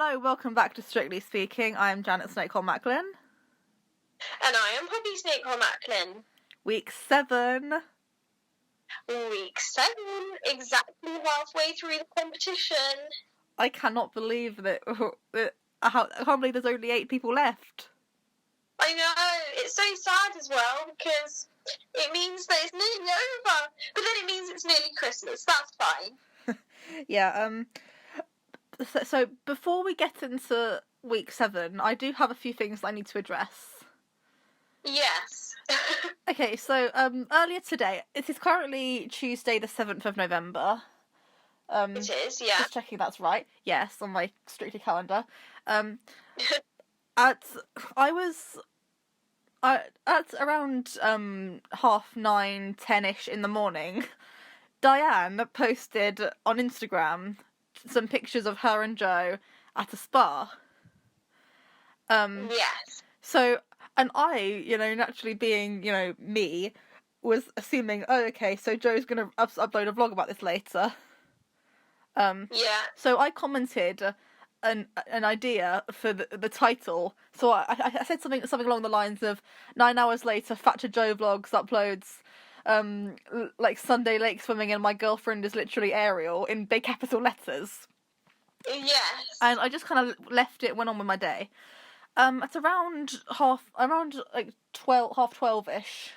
Hello, welcome back to Strictly Speaking. I am Janet Snakehole-Macklin. And I am Poppy Snakehole-Macklin. Week 7. Week 7, exactly halfway through the competition. I cannot believe that. I can't believe there's only 8 people left. I know, it's so sad as well, because it means that it's nearly over, but then it means it's nearly Christmas. That's fine. Yeah, so before we get into week 7, I do have a few things I need to address. Yes. Okay, so earlier today, it is currently Tuesday the 7th of November. It is, yeah. Just checking that's right. Yes, on my Strictly calendar. At around 9:30, 10ish in the morning, Diane posted on Instagram some pictures of her and Joe at a spa. Yes. So, and I, naturally being, me, was assuming, oh, okay, so Joe's gonna upload a vlog about this later. Yeah. So I commented an idea for the title. So I said something along the lines of 9 hours later, Thatcher Joe vlogs uploads like Sunday lake swimming and my girlfriend is literally Ariel in big capital letters. Yes. And I just kind of left it, went on with my day. At around 12-ish,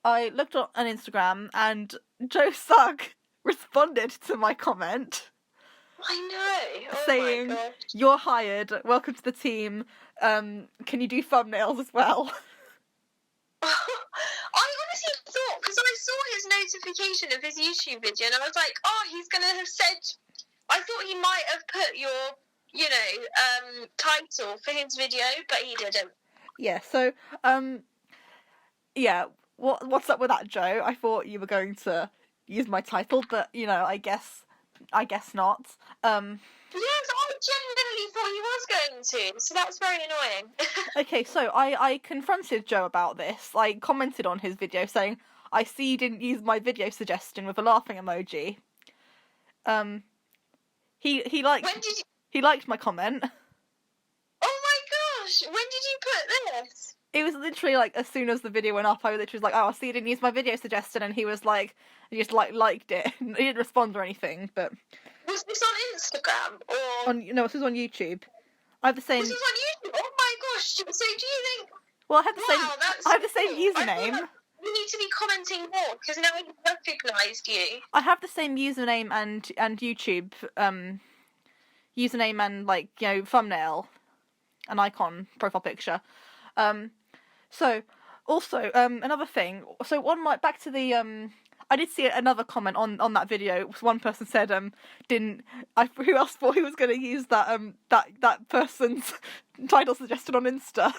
I looked on Instagram and Joe Sugg responded to my comment. I know. Oh saying, my God. "You're hired. Welcome to the team. Can you do thumbnails as well?" I honestly thought, because I saw his notification of his YouTube video, and I was like, oh, he's going to have said, I thought he might have put your, title for his video, but he didn't. Yeah, so, yeah, what's up with that, Joe? I thought you were going to use my title, but, I guess not. Yes, I genuinely thought he was going to, so that's very annoying. Okay, so I confronted Joe about this. I commented on his video saying, I see you didn't use my video suggestion with a laughing emoji. He liked my comment. Oh my gosh, when did you put this? It was literally like as soon as the video went up, I literally was like, "Oh, I see you didn't use my video suggestion," and he was like, he just liked it. He didn't respond or anything, but Was this on Instagram or? No, this was on YouTube. I have the same. This was on YouTube. Oh my gosh! So do you think? Well, I have the same. That's I have the same cool. username. You need to be commenting more because now I've recognised you. I have the same username and YouTube username and thumbnail, an icon, profile picture. So also another thing. So back to the I did see another comment on that video. One person said who else thought he was going to use that person's title suggested on Insta.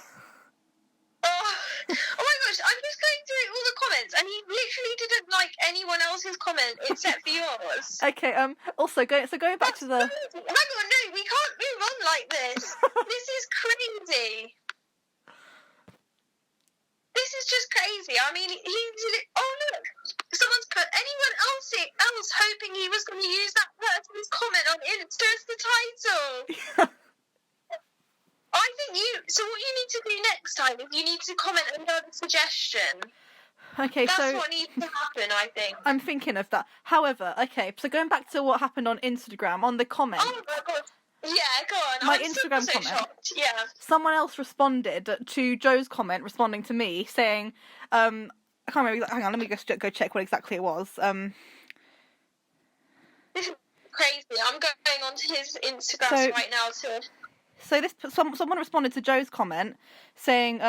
Oh my gosh, I'm just going through all the comments and he literally didn't like anyone else's comment except for yours. Okay, also going back to the... Hang on, no, we can't move on like this. This is crazy. This is just crazy. I mean, oh look, someone's put anyone else hoping he was going to use that person's comment on Insta as the title. I think so what you need to do next time is you need to comment another suggestion. Okay, That's what needs to happen, I think. I'm thinking of that. However, okay, so going back to what happened on Instagram, on the comment. Oh my God. Yeah, go on. My I'm Instagram so comment. Shocked. Yeah. Someone else responded to Joe's comment, responding to me, saying, I can't remember. Hang on, let me just go check what exactly it was. This is crazy. I'm going onto his Instagram right now to. So someone responded to Joe's comment, saying,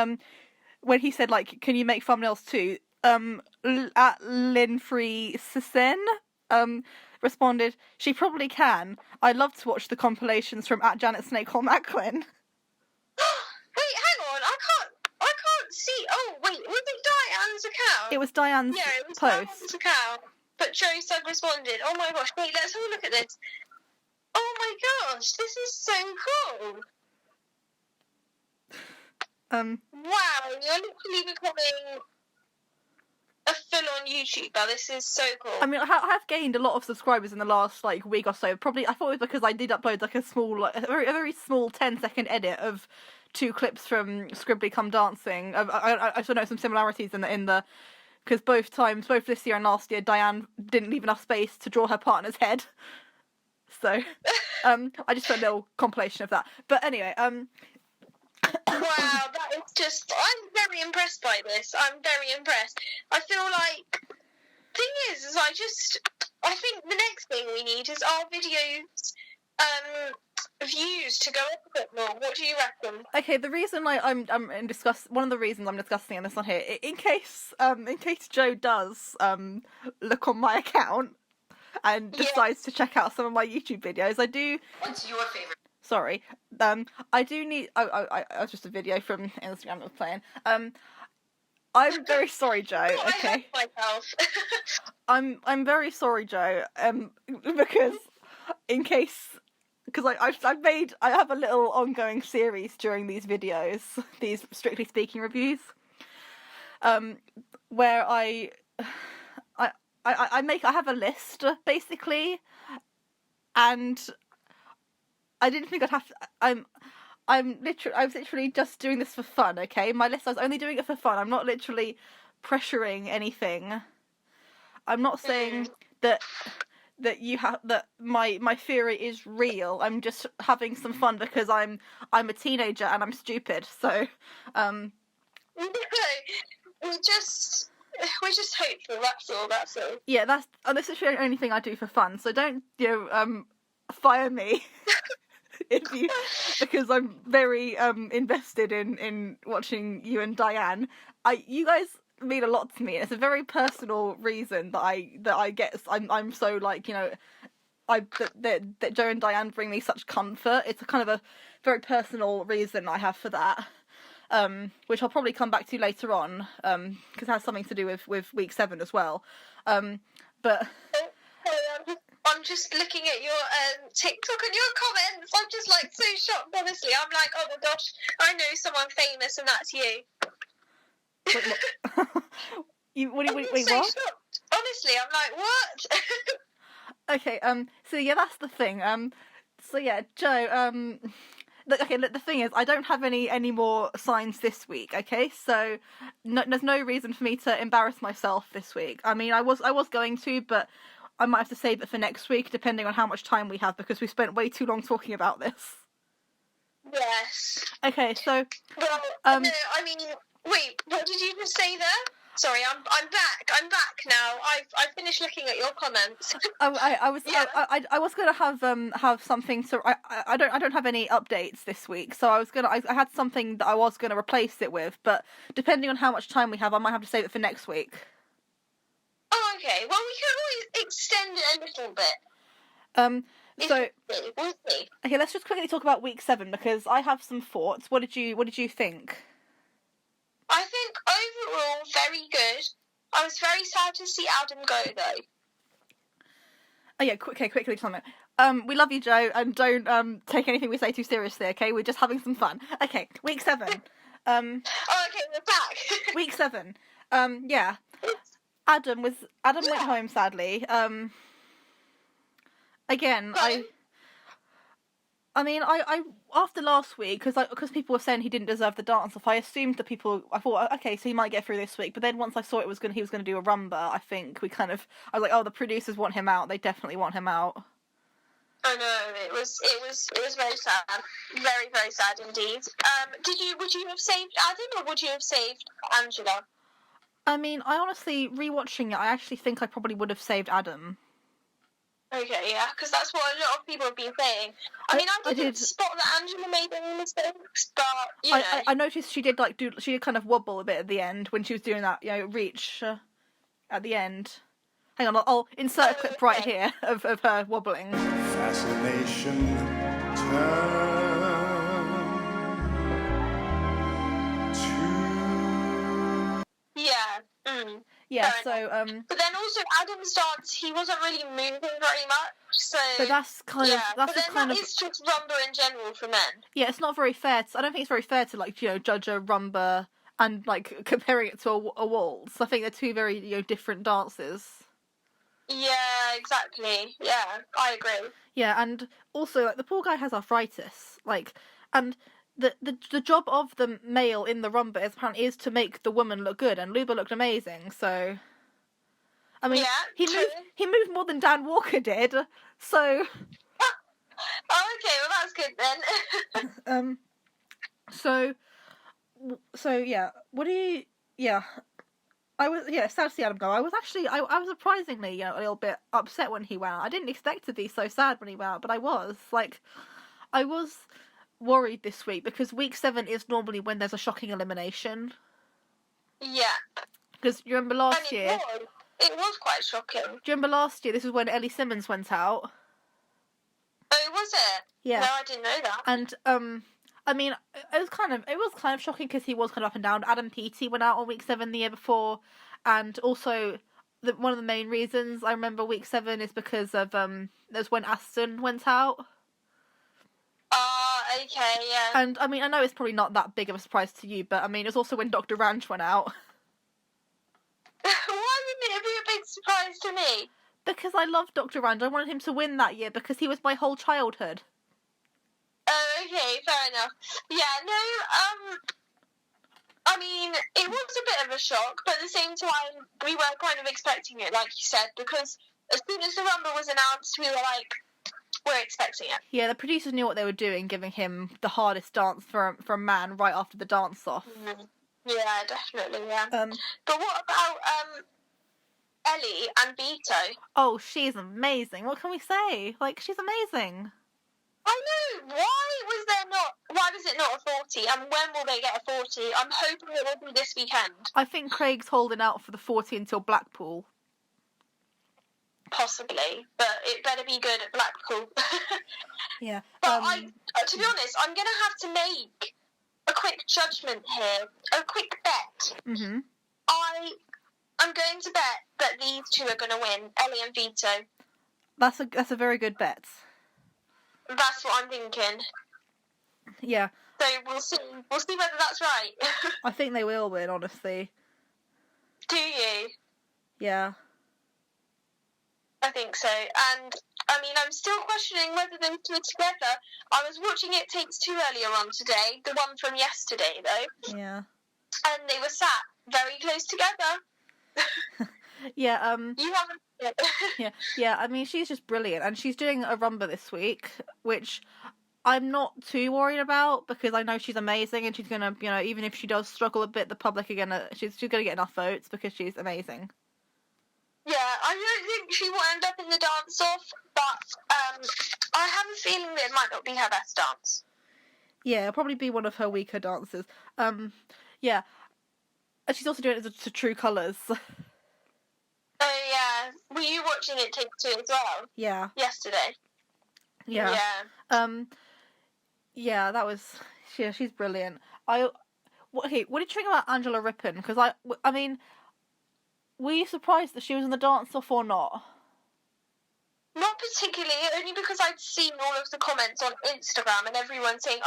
when he said can you make thumbnails too? At Linfree Sisin, responded, she probably can. I love to watch the compilations from @Janet Snakehole-Macklin. Wait, hang on, I can't see. Oh wait, was it Diane's account? It was Diane's post. Diane's account. But Joe Sugg responded. Oh my gosh, wait, let's have a look at this. Oh my gosh, this is so cool. Wow, you're literally becoming a full-on YouTuber. This is so cool. I mean, I have gained a lot of subscribers in the last like week or so. Probably, I thought it was because I did upload like a very small 10-second edit of 2 clips from Scribbly Come Dancing. I also know some similarities in the because both this year and last year, Diane didn't leave enough space to draw her partner's head. So, I just put a little compilation of that. But anyway, Wow, that is just... I'm very impressed by this. I'm very impressed. I feel like... Thing is I think the next thing we need is our videos views to go up a bit more. What do you reckon? Okay, the reason one of the reasons I'm discussing this on here, in case Joe does look on my account and decides to check out some of my YouTube videos, I do... What's your favourite? Sorry. I do need... I was just a video from Instagram I was playing. I'm very sorry, Joe, okay? I hurt myself. I'm very sorry, Joe, because in case... Because I have a little ongoing series during these videos, these Strictly Speaking reviews, where I have a list, basically, and I didn't think I'd have to... I was literally just doing this for fun, okay? My list, I was only doing it for fun. I'm not literally pressuring anything. I'm not saying that my theory is real. I'm just having some fun because I'm a teenager and I'm stupid. So, No, we're just hopeful. That's all. Yeah, this is the only thing I do for fun. So don't fire me. Because I'm very invested in watching you and Diane. You guys mean a lot to me. It's a very personal reason that I get. I'm so like that Joe and Diane bring me such comfort. It's a kind of a very personal reason I have for that. Which I'll probably come back to later on. Because it has something to do with week 7 as well. But. I'm just looking at your TikTok and your comments. I'm just like so shocked, honestly. I'm like, oh my gosh, I know someone famous and that's you. Wait, so what? shocked. Honestly, I'm like, what? Okay, so yeah, that's the thing. So yeah, Joe, look, the thing is, I don't have any more signs this week, okay? So there's no reason for me to embarrass myself this week. I mean, I was going to, but I might have to save it for next week, depending on how much time we have, because we spent way too long talking about this. Yes. Okay, so... Well, no, I mean, wait, what did you just say there? Sorry, I'm back now. I finished looking at your comments. I was gonna have something to... I don't have any updates this week, so I had something that I was gonna replace it with, but depending on how much time we have, I might have to save it for next week. Oh, okay. Well, we can always extend it a little bit. So we'll see. Okay, let's just quickly talk about week 7 because I have some thoughts. What did you think? I think overall very good. I was very sad to see Adam go though. Oh yeah, quickly comment. We love you, Joe, and don't take anything we say too seriously. Okay, we're just having some fun. Okay, week 7. Oh, okay, we're back. Week 7. Yeah. Adam went home sadly. Again, I mean, I after last week, because people were saying he didn't deserve the dance off, I assumed that I thought, okay, so he might get through this week. But then once I saw he was going to do a rumba, I think I was like, oh, the producers want him out. They definitely want him out. I know, it was very sad, very very sad indeed. Would you have saved Adam or would you have saved Angela? I mean, I honestly, rewatching it, I actually think I probably would have saved Adam. Okay, yeah, because that's what a lot of people have been saying. I mean, I didn't spot that Angela made any mistakes, but, you know. I noticed she did kind of wobble a bit at the end when she was doing that, reach at the end. Hang on, I'll insert a clip right here of her wobbling. Fascination turn to... Yeah. Mm. Yeah, so but then also Adam's dance, he wasn't really moving very much, so that's kind of that is just rumba in general for men. Yeah, it's not very fair. I don't think it's very fair to judge a rumba and like comparing it to a waltz. I think they're two very different dances. Yeah, exactly. Yeah, I agree. Yeah, and also like the poor guy has arthritis, like, and the job of the male in the rumba apparently is to make the woman look good, and Luba looked amazing. So, I mean, Yeah, true. he moved more than Dan Walker did. So, Oh, okay, well that's good then. so yeah. What do you? Yeah, I was sad to see Adam go. I was surprisingly a little bit upset when he went out. I didn't expect to be so sad when he went out, but I was worried this week because week 7 is normally when there's a shocking elimination. Yeah. Because you remember last year? It was quite shocking. Do you remember last year? This was when Ellie Simmons went out. Oh, was it? Yeah. No, I didn't know that. And I mean, it was kind of shocking because he was kind of up and down. Adam Peaty went out on week 7 the year before, and also one of the main reasons I remember week 7 is because of that's when Aston went out. Okay, yeah. And I mean, I know it's probably not that big of a surprise to you, but I mean, it's also when Dr. Ranch went out. Why wouldn't it be a big surprise to me? Because I love Dr. Ranch. I wanted him to win that year because he was my whole childhood. Oh, okay, fair enough. Yeah, no, I mean, it was a bit of a shock, but at the same time, we were kind of expecting it, like you said, because as soon as the Rumble was announced, we were like, we're expecting it. Yeah, the producers knew what they were doing, giving him the hardest dance for a man right after the dance-off. Mm-hmm. Yeah, definitely, yeah. But what about Ellie and Vito? Oh, she's amazing. What can we say? Like, she's amazing. I know. Why was it not a 40? And when will they get a 40? I'm hoping it will be this weekend. I think Craig's holding out for the 40 until Blackpool. Possibly, but it better be good at Blackpool. Yeah. But to be honest, I'm going to have to make a quick judgment here, a quick bet. Mm-hmm. I'm going to bet that these two are going to win, Ellie and Vito. That's a very good bet. That's what I'm thinking. Yeah. So we'll see whether that's right. I think they will win, honestly. Do you? Yeah. I think so. And, I mean, I'm still questioning whether those two are together. I was watching It Takes Two earlier on today, the one from yesterday, though. Yeah. And they were sat very close together. Yeah, You haven't... Yeah, I mean, she's just brilliant. And she's doing a rumba this week, which I'm not too worried about, because I know she's amazing, and she's gonna, even if she does struggle a bit, the public are gonna, she's gonna get enough votes, because she's amazing. Yeah, I don't think she will end up in the dance-off, but I have a feeling that it might not be her best dance. Yeah, it'll probably be one of her weaker dances. Yeah. And she's also doing it to True Colours. Oh, yeah. Were you watching It Take Two as well? Yeah. Yesterday? Yeah. Yeah. Yeah, that was... Yeah, she's brilliant. What did you think about Angela Rippon? Because I mean... Were you surprised that she was in the dance-off or not? Not particularly, only because I'd seen all of the comments on Instagram and everyone saying,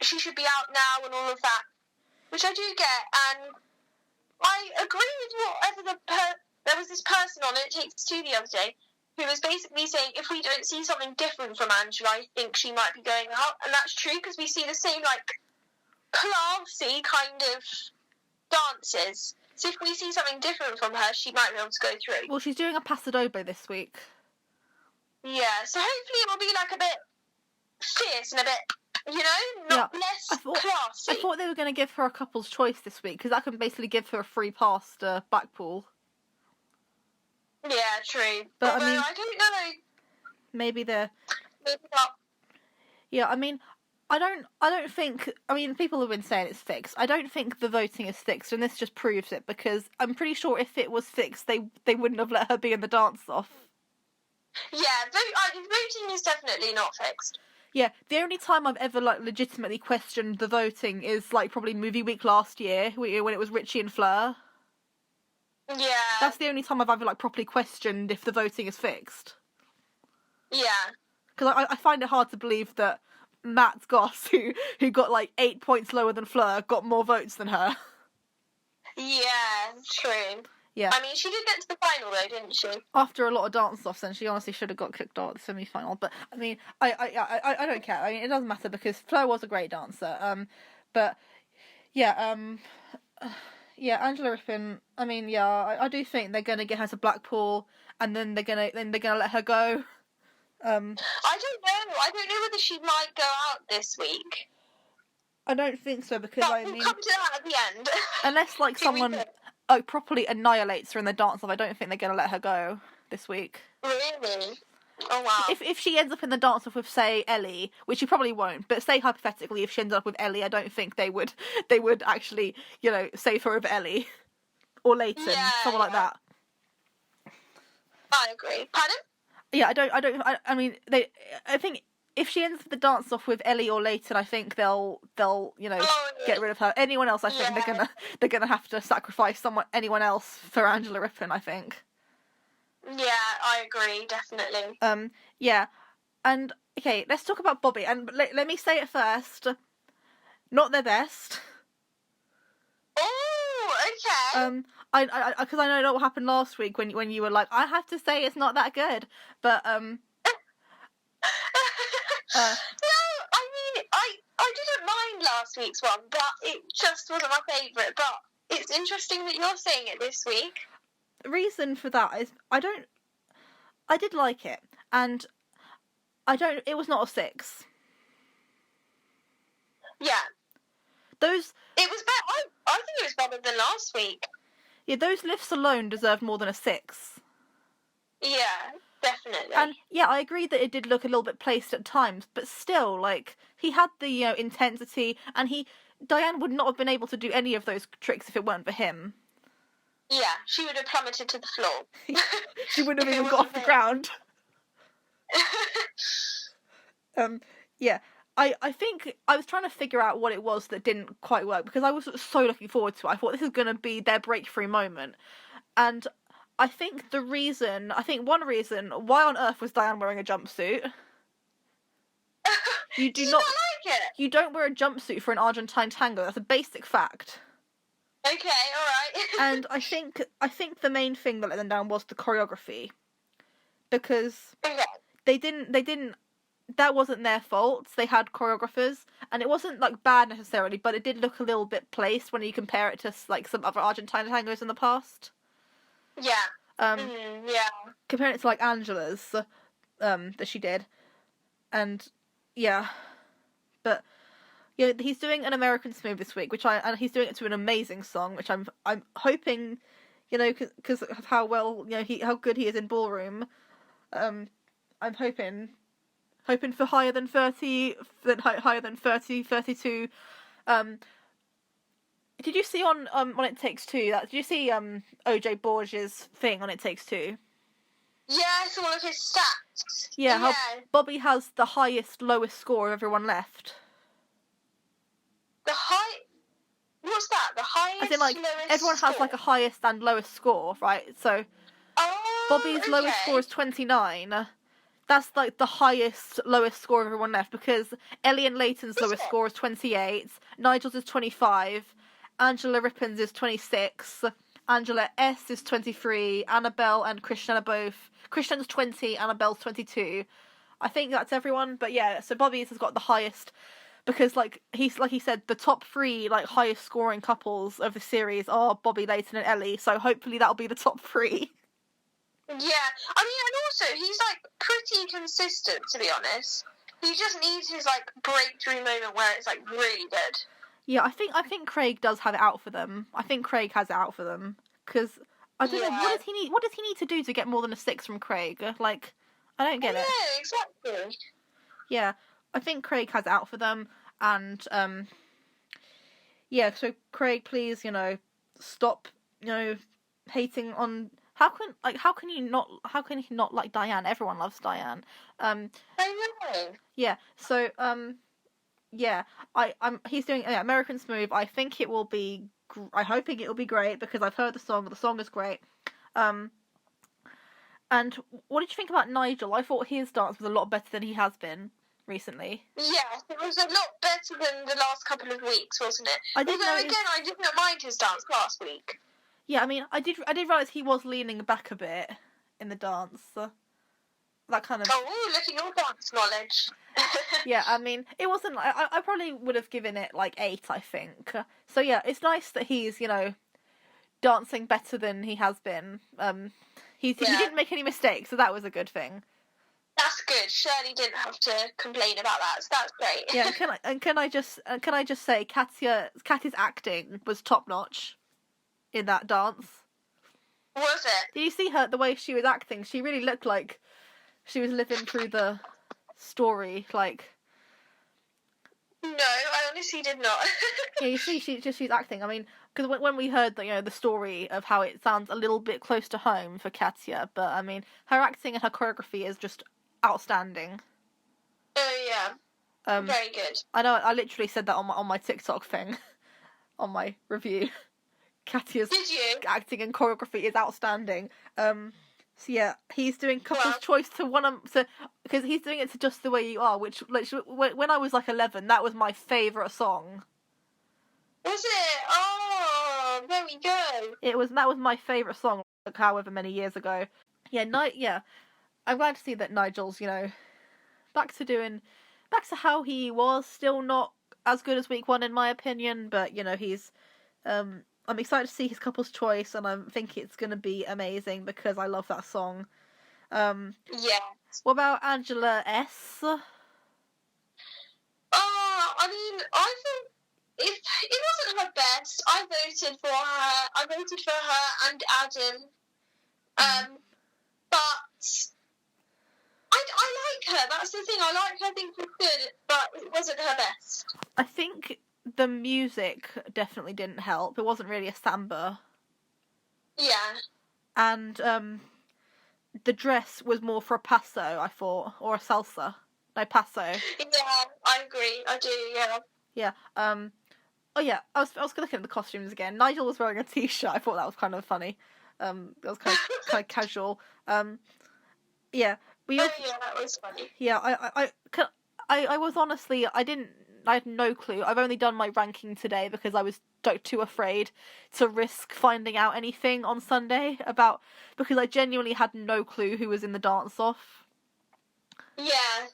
she should be out now and all of that, which I do get, and I agree with whatever there was this person on It Takes Two the other day who was basically saying if we don't see something different from Angela, I think she might be going out, and that's true because we see the same, classy kind of dances. So if we see something different from her, she might be able to go through. Well, she's doing a Paso Doble this week. Yeah, so hopefully it will be a bit fierce and a bit, less classy. I thought they were going to give her a couple's choice this week, because that can basically give her a free pass to Blackpool. Yeah, true. But although, I mean, I don't know. Maybe they're... Maybe not. Yeah, I mean... I don't think... I mean, people have been saying it's fixed. I don't think the voting is fixed, and this just proves it, because I'm pretty sure if it was fixed, they wouldn't have let her be in the dance-off. Yeah, voting is definitely not fixed. Yeah, the only time I've ever, legitimately questioned the voting is, probably Movie Week last year, when it was Richie and Fleur. Yeah. That's the only time I've ever, properly questioned if the voting is fixed. Yeah. Because I find it hard to believe that Matt Goss, who got like 8 points lower than Fleur, got more votes than her. Yeah, true. Yeah. I mean, she did get to the final though, didn't she? After a lot of dance-offs, and she honestly should have got kicked out at the semi-final. But I mean, I don't care. I mean, it doesn't matter because Fleur was a great dancer. But yeah, yeah, Angela Rippon. I mean, yeah, I do think they're gonna get her to Blackpool, and then they're gonna let her go. I don't know. I don't know whether she might go out this week. I don't think so because But we'll come to that at the end. unless like someone properly annihilates her in the dance-off, I don't think they're gonna let her go this week. Really? Oh wow. If she ends up in the dance-off with, say, Ellie, which she probably won't, but say hypothetically if she ends up with Ellie, I don't think they would actually, save her over Ellie or Leighton, someone like that. I agree. Pardon? Yeah, I mean, I think if she ends up the dance-off with Ellie or Leighton, I think they'll get rid of her. Anyone else, I think they're gonna have to sacrifice anyone else for Angela Rippon, I think. Yeah, I agree, definitely. Yeah, and okay, let's talk about Bobby. And let me say it first, not their best. Oh, okay. Because I know what happened last week when you were like, I have to say it's not that good, but No, I mean, I didn't mind last week's one, but it just wasn't my favourite. But it's interesting that you're saying it this week. The reason for that is I did like it, and it was not a 6. Yeah. It was better. I think it was better than last week. Yeah, those lifts alone deserved more than a 6. Yeah, definitely. And yeah, I agree that it did look a little bit placed at times, but still, like, he had the intensity, and Diane would not have been able to do any of those tricks if it weren't for him. Yeah, she would have plummeted to the floor. She wouldn't have even got off the ground. Yeah. I think I was trying to figure out what it was that didn't quite work because I was so looking forward to it. I thought this is going to be their breakthrough moment. And I think one reason, why on earth was Diane wearing a jumpsuit? You do not like it? You don't wear a jumpsuit for an Argentine tango. That's a basic fact. Okay, alright. And I think the main thing that let them down was the choreography. Because they didn't that wasn't their fault. They had choreographers, and it wasn't like bad necessarily, but it did look a little bit placed when you compare it to like some other Argentine tangos in the past. Yeah. Yeah. Comparing it to like Angela's, that she did, and yeah, but he's doing an American Smooth this week, and he's doing it to an amazing song, which I'm hoping, because of how well how good he is in ballroom. I'm hoping for higher than 30, 32. Did you see on It Takes Two? Did you see OJ Borges' thing on It Takes Two? Yeah, I saw all of his stats. Yeah, how Bobby has the lowest score of everyone left. What's that? The highest, as in, like, lowest everyone score? has like a highest and lowest score, right? So Bobby's lowest score is 29. That's like the lowest score of everyone left, because Ellie and Leighton's lowest score is 28, Nigel's is 25, Angela Rippon's is 26, Angela S is 23, Annabelle and Christian are both... Christian's 20, Annabelle's 22. I think that's everyone, but yeah, so Bobby's has got the highest, because like he said, the top 3 like highest scoring couples of the series are Bobby, Leighton and Ellie, so hopefully that'll be the top 3. Yeah, I mean, and also, he's, like, pretty consistent, to be honest. He just needs his, like, breakthrough moment where it's, like, really good. Yeah, I think Craig does have it out for them. I think Craig has it out for them. Because, I don't know, what does he need to do to get more than a 6 from Craig? Like, I don't get it. Yeah, exactly. Yeah, I think Craig has it out for them, and, yeah, so Craig, please, stop, hating on... How can he not like Diane? Everyone loves Diane. I know. Yeah. So yeah. He's doing American Smooth. I think it will be. I'm hoping it will be great because I've heard the song. The song is great. And what did you think about Nigel? I thought his dance was a lot better than he has been. recently. Yes, it was a lot better than the last couple of weeks, wasn't it? I did Although, notice- again, I didn't mind his dance last week. Yeah, I mean, I did realise he was leaning back a bit in the dance. That kind of... Oh, look at your dance knowledge. Yeah, I mean, it wasn't... I probably would have given it, like, 8, I think. So, yeah, it's nice that he's, you know, dancing better than he has been. He didn't make any mistakes, so that was a good thing. That's good. Shirley didn't have to complain about that, so that's great. Yeah, can I just say, Katya's acting was top notch in that dance. Was it? Did you see her, the way she was acting? She really looked like she was living through the story, like... No, I honestly did not. Yeah, you see, she's acting. I mean, because when we heard the story of how it sounds a little bit close to home for Katya, but I mean, her acting and her choreography is just outstanding. Oh yeah, very good. I know. I literally said that on my TikTok thing, on my review. Katya's Did you? acting and choreography is outstanding. So yeah, he's doing couple's choice to because he's doing it to Just the Way You Are, which when I was like 11, that was my favourite song. Was it? Oh, there we go. That was my favourite song, like however many years ago. Yeah, I'm glad to see that Nigel's, back to how he was. Still not as good as week 1 in my opinion, but he's I'm excited to see his couple's choice, and I think it's going to be amazing because I love that song. Yeah. What about Angela S? I mean, I think if it wasn't her best, I voted for her. I voted for her and Adam. But I like her. That's the thing. I like her. I think it's good, but it wasn't her best. I think the music definitely didn't help. It wasn't really a samba. Yeah. And the dress was more for a paso, I thought, or a salsa. No, paso. Yeah, I agree. I do. Yeah. Yeah. Oh yeah. I was looking at the costumes again. Nigel was wearing a t-shirt. I thought that was kind of funny. That was kind of casual. Yeah. Yeah, that was funny. Yeah. I was honestly, I had no clue. I've only done my ranking today because I was too afraid to risk finding out anything on Sunday because I genuinely had no clue who was in the dance-off. Yeah.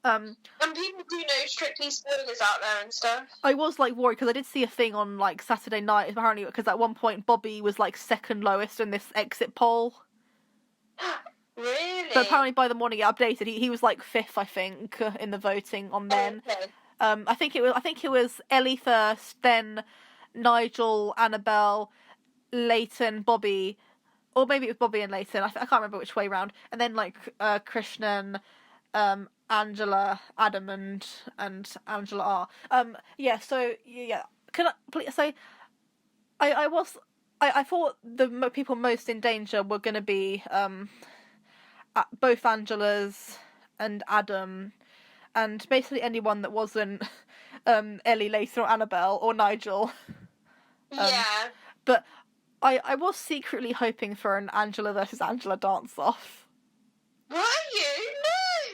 And people do know Strictly spoilers out there and stuff. I was worried because I did see a thing on Saturday night apparently because at one point Bobby was second lowest in this exit poll. Really? But apparently by the morning it updated. He was 5th, I think, in the voting on them. Okay. I think it was Ellie first, then Nigel, Annabelle, Leighton, Bobby, or maybe it was Bobby and Leighton. I can't remember which way round. And then Krishnan, Angela, Adam, and Angela R. Yeah. So yeah, can I please say, I thought the people most in danger were going to be both Angela's and Adam. And basically anyone that wasn't Ellie, Leighton, or Annabelle, or Nigel. Yeah. But I was secretly hoping for an Angela versus Angela dance-off. Were you?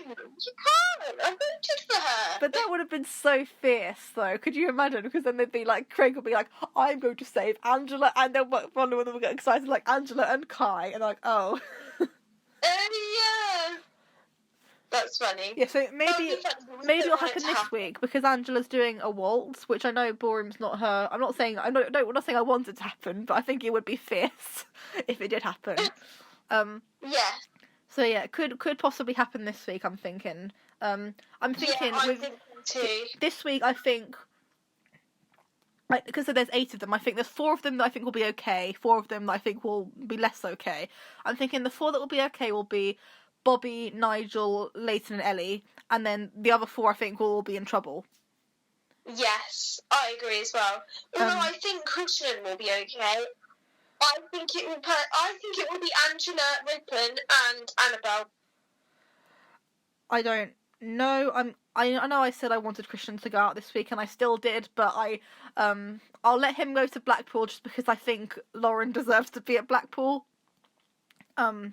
No! You can't! I voted for her! But that would have been so fierce, though. Could you imagine? Because then they'd be Craig would be I'm going to save Angela, and then one of them would get excited, Angela and Kai, and oh. Oh, yeah! That's funny. Yeah, so maybe it'll happen this week because Angela's doing a waltz, which I know Ballroom's not her. I'm not saying I want it to happen, but I think it would be fierce if it did happen. Yeah. So yeah, could possibly happen this week. I'm thinking. I'm thinking yeah, I think so too. This week. I think because there's 8 of them. I think there's 4 of them that I think will be okay. 4 of them that I think will be less okay. I'm thinking the 4 that will be okay will be Bobby, Nigel, Leighton, and Ellie, and then the other 4 I think will all be in trouble. Yes, I agree as well. Although I think Krishnan will be okay. I think it will be Angela, Ripon, and Annabelle. I don't know. I know I said I wanted Krishnan to go out this week, and I still did, but I'll let him go to Blackpool just because I think Lauren deserves to be at Blackpool. I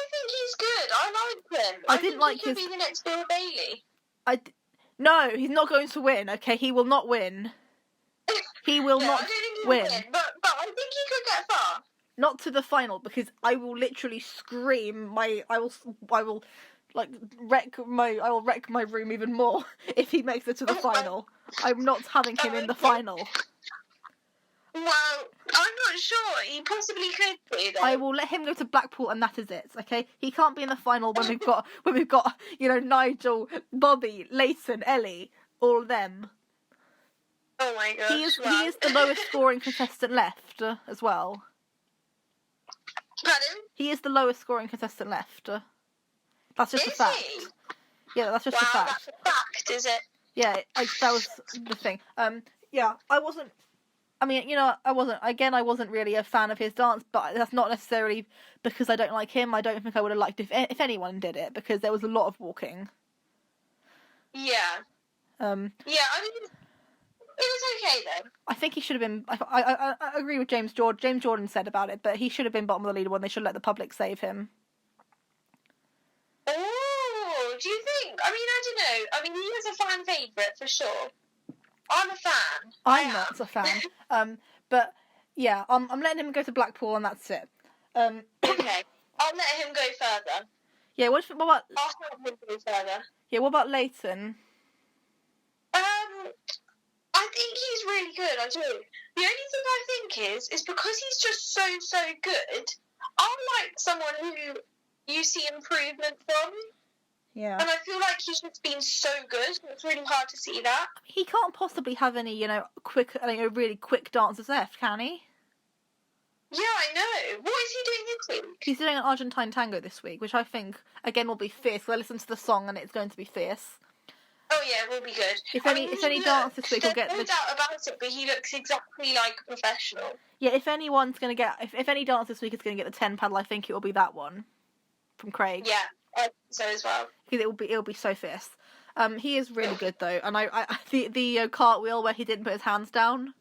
think he's good. I him. I I didn't think like he could his- be the next Bill Bailey. No, he's not going to win. Okay, he will not win. He will No, not I don't think he'll win. win, but I think he could get far. Not to the final, because I will literally scream. I will like wreck my room even more if he makes it to the final. I'm not having him in the final. Well, I'm not sure. He possibly could be, though. I will let him go to Blackpool, and that is it. Okay, he can't be in the final when we've got Nigel, Bobby, Leighton, Ellie, all of them. Oh my gosh. He is the lowest scoring contestant left as well. Pardon? He is the lowest scoring contestant left. That's just a Is fact. he? Yeah, that's just a Wow, fact. that's a fact, is it? Yeah, that was the thing. Yeah, I wasn't. I mean, I wasn't really a fan of his dance, but that's not necessarily because I don't like him. I don't think I would have liked if anyone did it, because there was a lot of walking. Yeah. Yeah, I mean, it was okay though. I think he should have been. I agree with James Jordan. James Jordan said about it, but he should have been bottom of the leaderboard. They should let the public save him. Oh, do you think? I mean, I don't know. I mean, he is a fan favourite for sure. I'm a fan. I'm not a fan. But yeah, I'm letting him go to Blackpool, and that's it. Okay, I'll let him go further. Yeah, what about? I'll help him go further. Yeah, what about Leighton? I think he's really good. I do. The only thing I think is because he's just so good. I like someone who you see improvement from. Yeah. And I feel like he's just been so good. It's really hard to see that. He can't possibly have any, really quick dances left, can he? Yeah, I know. What is he doing this week? He's doing an Argentine tango this week, which I think, again, will be fierce. I listened to the song, and it's going to be fierce. Oh yeah, it will be good. If any dance this week will get no doubt about it, but he looks exactly like a professional. Yeah, if any dance this week is going to get the 10 paddle, I think it will be that one from Craig. Yeah, I think so as well. Because it'll be so fierce. He is really good though, and the cartwheel where he didn't put his hands down.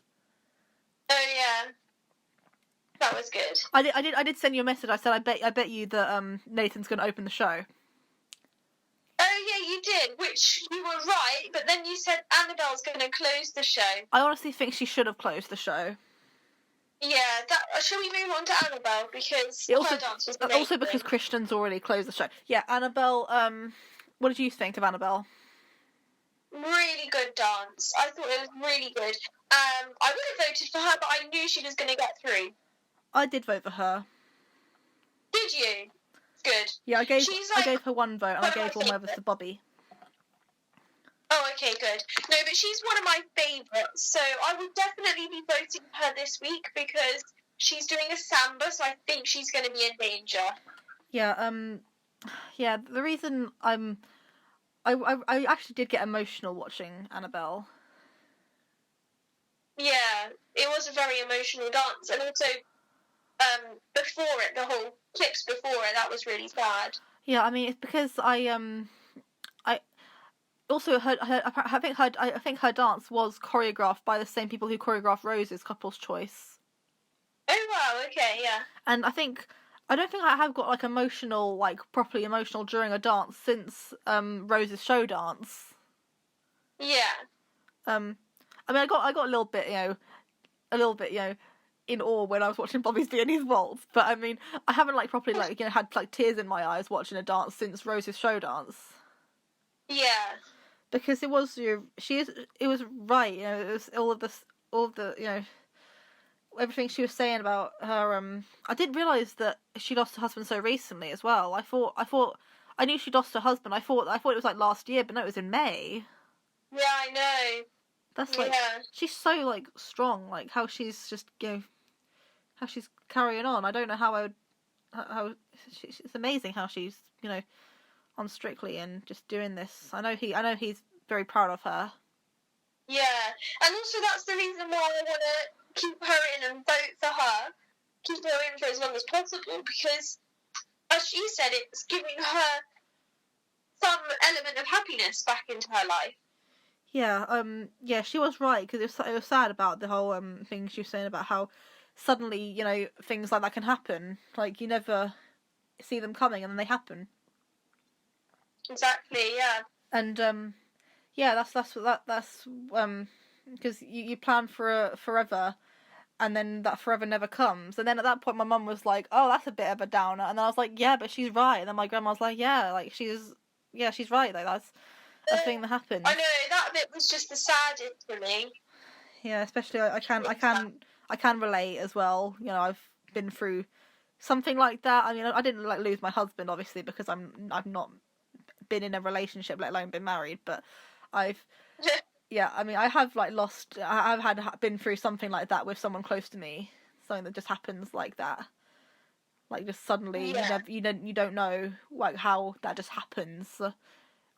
Oh yeah, that was good. I did send you a message. I said I bet you that Nathan's going to open the show. Oh yeah, you did, which you were right, but then you said Annabelle's going to close the show. I honestly think she should have closed the show. Yeah, shall we move on to Annabelle, because her dance was amazing. Also because Christian's already closed the show. Yeah, Annabelle, what did you think of Annabelle? Really good dance. I thought it was really good. I would have voted for her, but I knew she was going to get through. I did vote for her. Did you? Good. Yeah, I gave her one vote, and I gave one over to Bobby. Oh, okay, good. No, but she's one of my favourites, so I would definitely be voting for her this week because she's doing a samba, so I think she's going to be in danger. Yeah, yeah. The reason I actually did get emotional watching Annabelle. Yeah, it was a very emotional dance, and also before it, the whole clips before it, that was really sad. Yeah, I mean it's because I also heard I think her dance was choreographed by the same people who choreographed Rose's Couple's Choice. Oh wow, okay, yeah. And I don't think I have got properly emotional during a dance since Rose's show dance. Yeah. I mean I got a little bit in awe when I was watching Bobby's Viennese Waltz, but I mean I haven't properly had tears in my eyes watching a dance since Rose's show dance. Yeah. Because it was it was right, it was all of the everything she was saying about her. I didn't realise that she lost her husband so recently as well. I knew she lost her husband. I thought it was last year, but no, it was in May. Yeah, I know. That's she's so strong. How she's just how she's carrying on. I don't know how it's amazing how she's on Strictly and just doing this. I know he's very proud of her. Yeah, and also that's the reason why I want to keep her in and vote for her. Keep her in for as long as possible because, as she said, it's giving her some element of happiness back into her life. Yeah, yeah, she was right because it was sad about the whole thing she was saying about how suddenly things like that can happen. You never see them coming and then they happen. Exactly. Yeah. And yeah, that's because you plan for forever, and then that forever never comes. And then at that point, my mum was like, "Oh, that's a bit of a downer," and then I was like, "Yeah, but she's right." And then my grandma was like, "Yeah, like she's right. Like that's a thing that happens." I know that bit was just the saddest for me. Yeah, especially I can relate as well. You know, I've been through something like that. I mean, I didn't like lose my husband obviously because I've not been in a relationship, let alone been married. But I've I mean, I have like lost. I've been through something like that with someone close to me. Something that just happens like that, like just suddenly you don't know like how that just happens,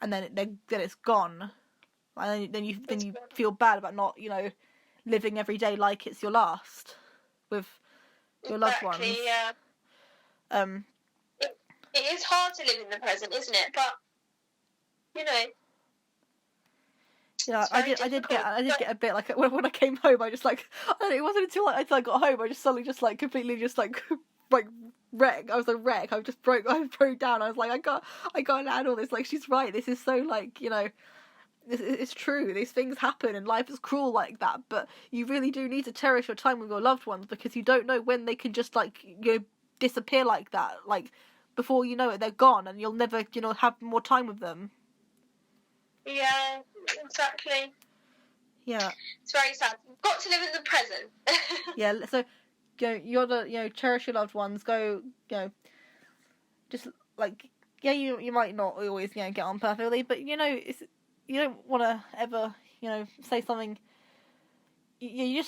and then it's gone, and then you feel bad about not living every day like it's your last with your loved ones. Yeah. It is hard to live in the present, isn't it? But yeah, I did get a bit like when I came home. I just like it wasn't until I got home I just suddenly just like completely just like wreck. I was a wreck. I broke down. I was like I can't handle this. Like she's right. This is so like it's true. These things happen and life is cruel like that. But you really do need to cherish your time with your loved ones because you don't know when they can just like disappear like that. Like before you know it, they're gone and you'll never have more time with them. Yeah, exactly. Yeah. It's very sad. You've got to live in the present. Yeah, so you gotta cherish your loved ones. Go just like you might not always get on perfectly, but it's you don't want to ever say something. You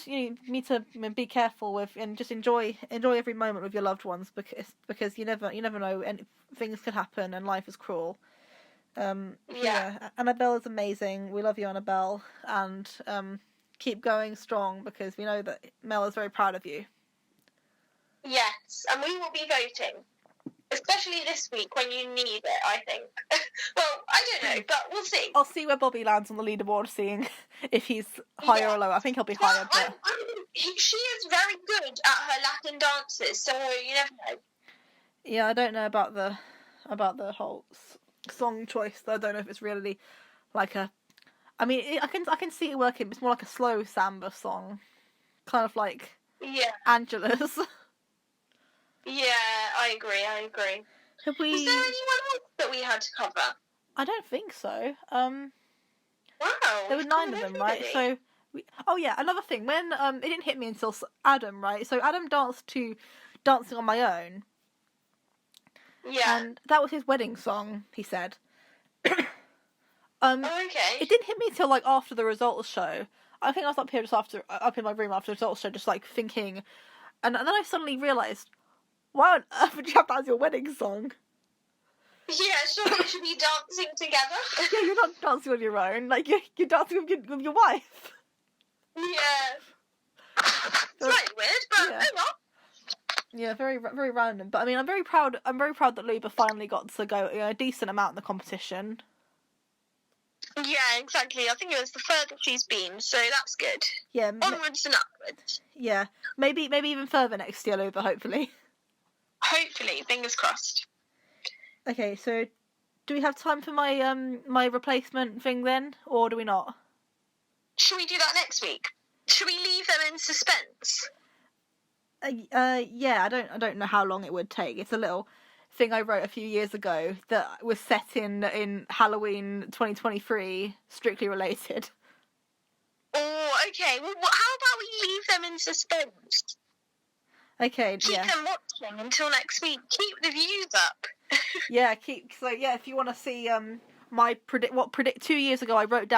need to be careful with and just enjoy every moment with your loved ones because you never know, and things can happen and life is cruel. Annabelle is amazing. We love you, Annabelle, and keep going strong because we know that Mel is very proud of you. Yes, and we will be voting, especially this week when you need it, I think. Well, I don't know, but we'll see. I'll see where Bobby lands on the leaderboard, seeing if he's higher or lower. I think he'll be higher, but she is very good at her Latin dances, so you never know. Yeah, I don't know about the whole song choice. Though. I don't know if it's really like a. I mean, I can see it working. But it's more like a slow samba song, kind of like Angela's. Yeah, I agree. Have we? Was there anyone else that we had to cover? I don't think so. Wow. There were 9 of them, right? So, another thing. When it didn't hit me until Adam, right? So Adam danced to "Dancing on My Own." Yeah. And that was his wedding song. He said. Okay. It didn't hit me till like after the results show. I think I was up in my room after the results show, just like thinking, and then I suddenly realised, why on earth would you have that as your wedding song? Yeah, sure. You should be dancing together. Yeah, you're not dancing on your own. Like you're dancing with your wife. Yeah. Slightly weird, but oh well. Yeah, very very random. But I mean, I'm very proud that Luba finally got to go a decent amount in the competition. Yeah, exactly. I think it was the furthest she's been, so that's good. Yeah. Onwards and upwards. Yeah, maybe even further next year, Luba. Hopefully. Hopefully, fingers crossed. Okay, so do we have time for my my replacement thing then, or do we not? Should we do that next week? Should we leave them in suspense? Yeah, I don't know how long it would take. It's a little thing I wrote a few years ago that was set in Halloween 2023, strictly related. Oh, okay. Well, how about we leave them in suspense? Okay, Keep them watching until next week. Keep the views up. Yeah, if you want to see my 2 years ago I wrote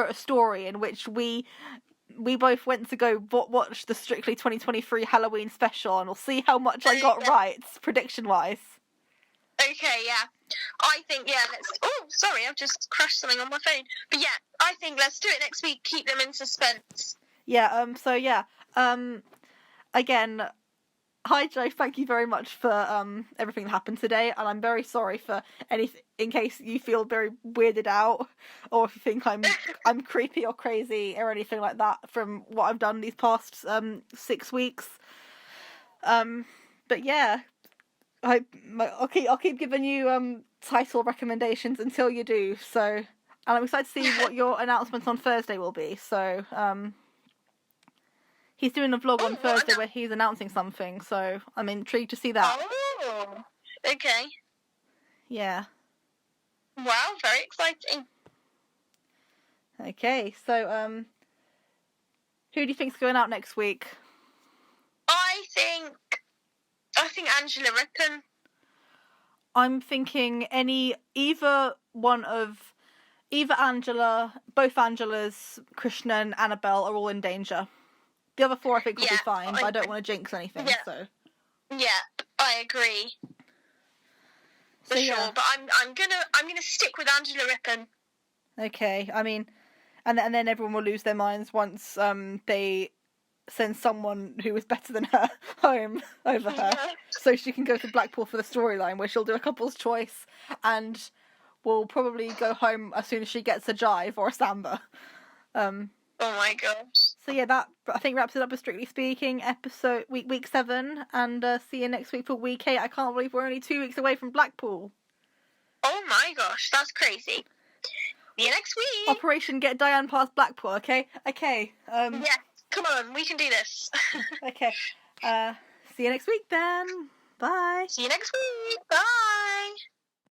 a story in which we both went to go watch the Strictly 2023 Halloween special, and we'll see how much I got right, prediction-wise. Okay, yeah. I think, let's... Oh, sorry, I've just crashed something on my phone. But yeah, I think let's do it next week. Keep them in suspense. Yeah, again, hi Joe, thank you very much for everything that happened today, and I'm very sorry for anything, in case you feel very weirded out, or if you think I'm creepy or crazy or anything like that from what I've done these past 6 weeks. But yeah, I'll keep giving you title recommendations until you do. So, and I'm excited to see what your announcements on Thursday will be. So, he's doing a vlog on Thursday where he's announcing something. So I'm intrigued to see that. Oh, okay. Yeah. Wow, very exciting. Okay, so who do you think's going out next week? I think Angela Rippon. I'm thinking either Angela, both Angelas, Krishna and Annabelle are all in danger. The other four I think will be fine, but I don't want to jinx anything. Yeah. So Yeah, I agree. For sure, but I'm gonna stick with Angela Rippon. Okay, I mean, and then everyone will lose their minds once they send someone who is better than her home over her, so she can go to Blackpool for the storyline where she'll do a couple's choice and will probably go home as soon as she gets a jive or a samba. Oh my gosh. So yeah, that I think wraps it up with Strictly Speaking episode week 7, and see you next week for week 8. I can't believe we're only 2 weeks away from Blackpool. Oh my gosh, that's crazy. See you next week. Operation Get Diane past Blackpool. Okay. Yeah, come on, we can do this. Okay. See you next week then. Bye. See you next week. Bye.